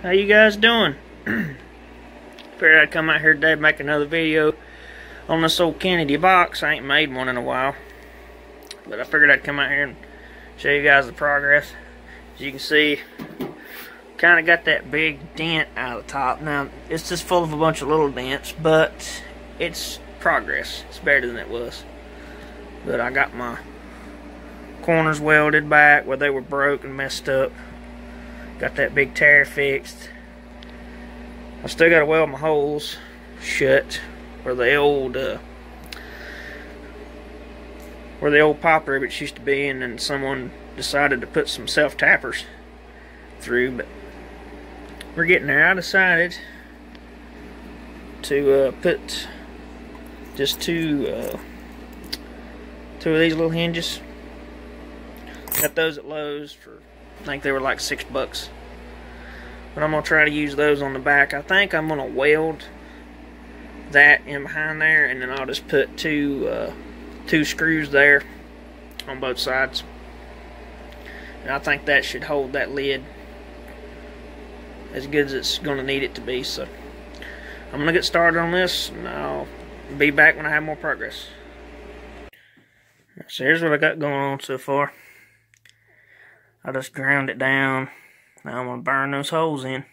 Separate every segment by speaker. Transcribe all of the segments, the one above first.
Speaker 1: How you guys doing? Figured I'd come out here today and make another video on this old Kennedy box. I ain't made one in a while, but I figured I'd come out here and show you guys the progress. As you can see, kind of got that big dent out of the top. Now it's just full of a bunch of little dents, but it's progress. It's better than it was. But I got my corners welded back where they were broke and messed up. Got that big tear fixed. I still got to weld my holes shut where the old pipe rivets used to be, and then someone decided to put some self tappers through. But we're getting there. I decided to put just two of these little hinges. Got those at Lowe's for, I think they were like $6. But I'm going to try to use those on the back. I think I'm going to weld that in behind there, and then I'll just put two screws there on both sides. And I think that should hold that lid as good as it's going to need it to be. So I'm going to get started on this, and I'll be back when I have more progress. So here's what I got going on so far. I just ground it down. Now I'm going to burn those holes in.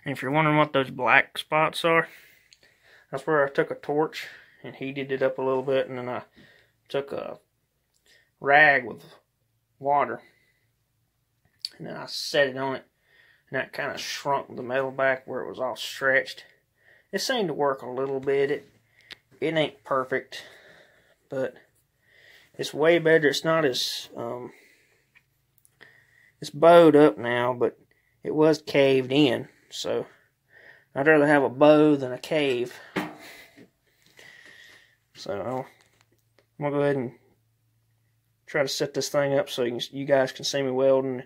Speaker 1: And if you're wondering what those black spots are, that's where I took a torch and heated it up a little bit, and then I took a rag with water and then I set it on it, and that kind of shrunk the metal back where it was all stretched. It seemed to work a little bit. It ain't perfect, but it's way better. It's not as it's bowed up now, but it was caved in, so I'd rather have a bow than a cave. So I'm gonna go ahead and try to set this thing up so you guys can see me welding.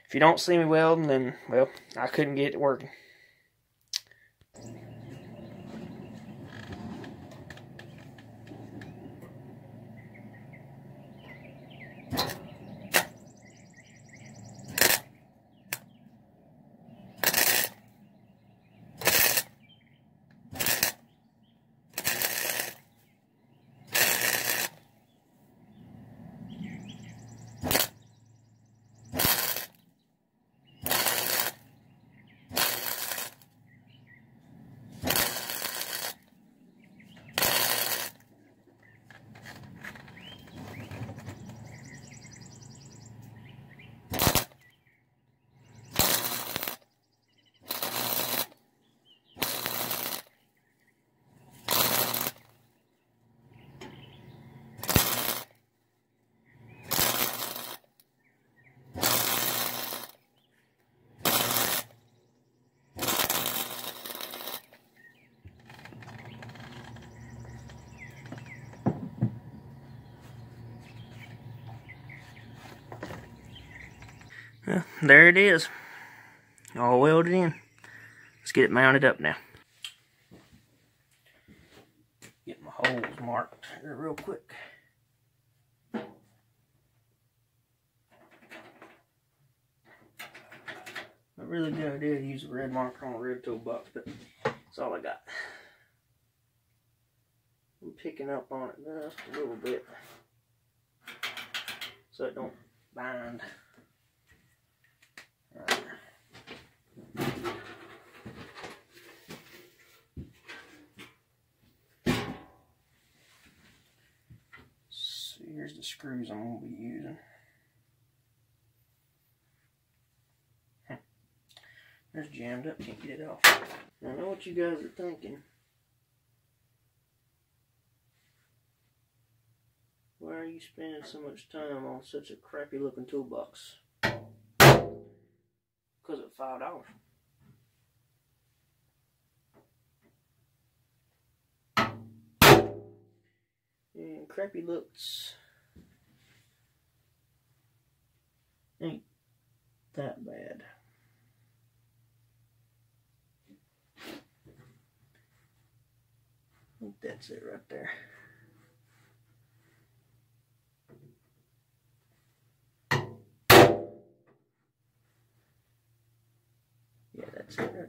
Speaker 1: If you don't see me welding, then, well, I couldn't get it working. Well, there it is, all welded in. Let's get it mounted up now. Get my holes marked here real quick. Not really a good idea to use a red marker on a red toolbox, but that's all I got. I'm picking up on it just a little bit so it don't bind. So here's the screws I'm going to be using. There's jammed up, can't get it off. I know what you guys are thinking. Why are you spending so much time on such a crappy looking toolbox? Because it's $5. And crappy looks ain't that bad. I think that's it right there. Yeah, that's it right there.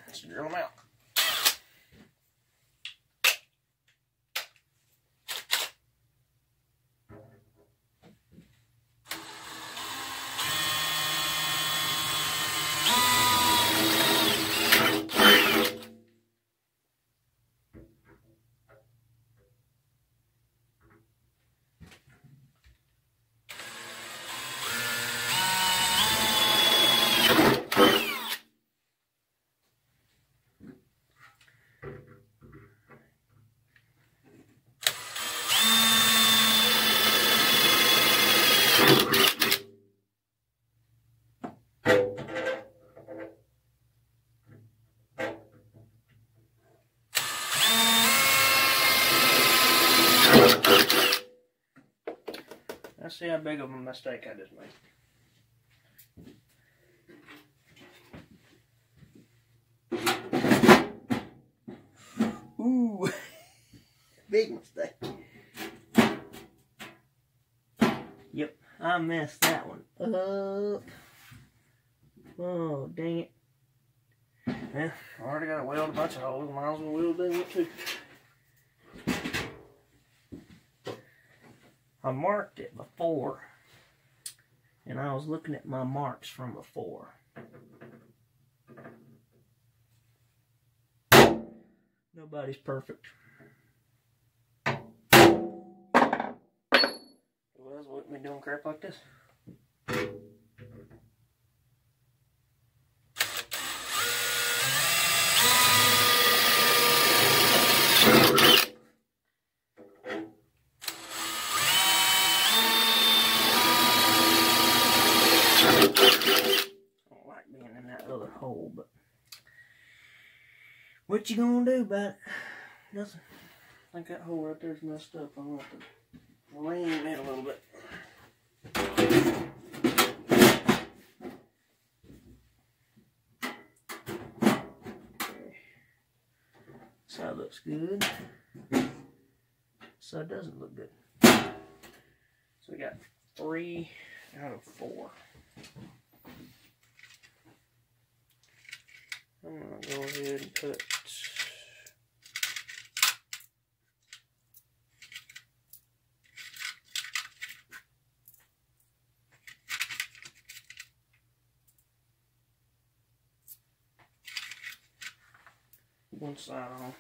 Speaker 1: Let's drill them out. Let's see how big of a mistake I just made. Ooh, big mistake. Yep, I messed that one up. Oh, dang it. Yeah, I already got to weld a bunch of holes. Might as well weld it too. I marked it before, and I was looking at my marks from before. Nobody's perfect. Well, that's what me doing crap like this. Hole, but what you gonna do about it? Nothing. I think that hole right there's messed up. I'm gonna have to lean it a little bit. Okay. Side looks good. Side doesn't look good. So we got 3 out of 4. I'm going to go ahead and put one side on.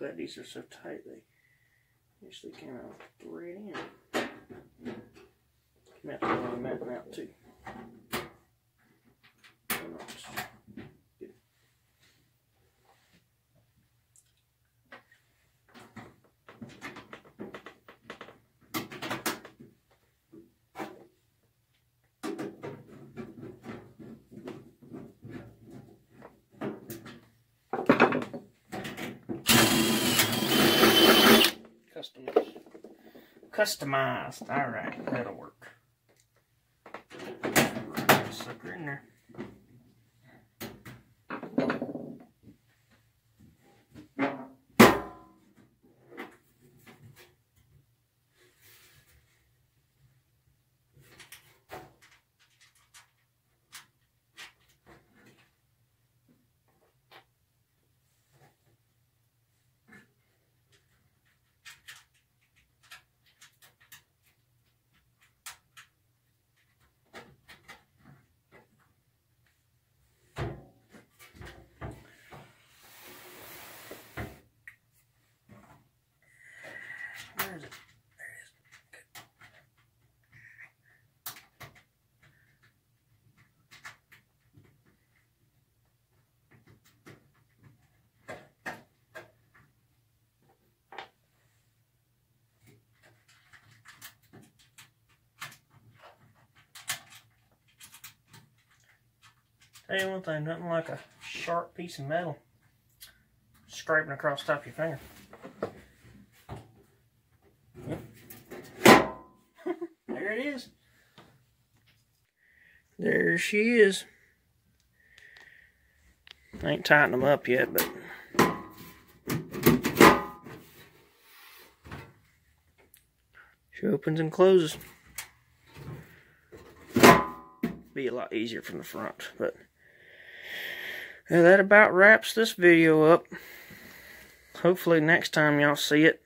Speaker 1: But these are so tight they usually came out right in. Came out the mat out too. Good. Customized. Alright, that'll work. Put that sucker in there. Where is it? There it is. Tell you one thing, nothing like a sharp piece of metal scraping across the top of your finger. it is. There she is. I ain't tightened them up yet, but she opens and closes. Be a lot easier from the front, but yeah, that about wraps this video up. Hopefully next time y'all see it.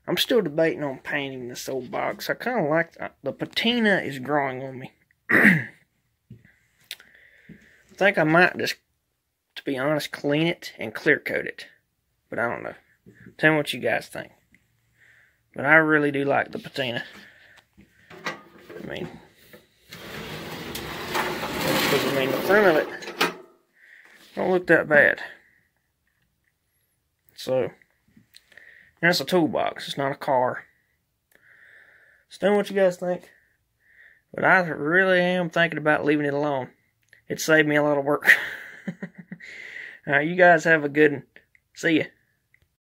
Speaker 1: I'm still debating on painting this old box. I kind of like the patina is growing on me. I think I might just, to be honest, clean it and clear coat it. But I don't know. Tell me what you guys think. But I really do like the patina. I mean, the front of it don't look that bad. So, that's a toolbox. It's not a car. So tell me what you guys think. But I really am thinking about leaving it alone. It saved me a lot of work. Alright, you guys have a good one. See ya.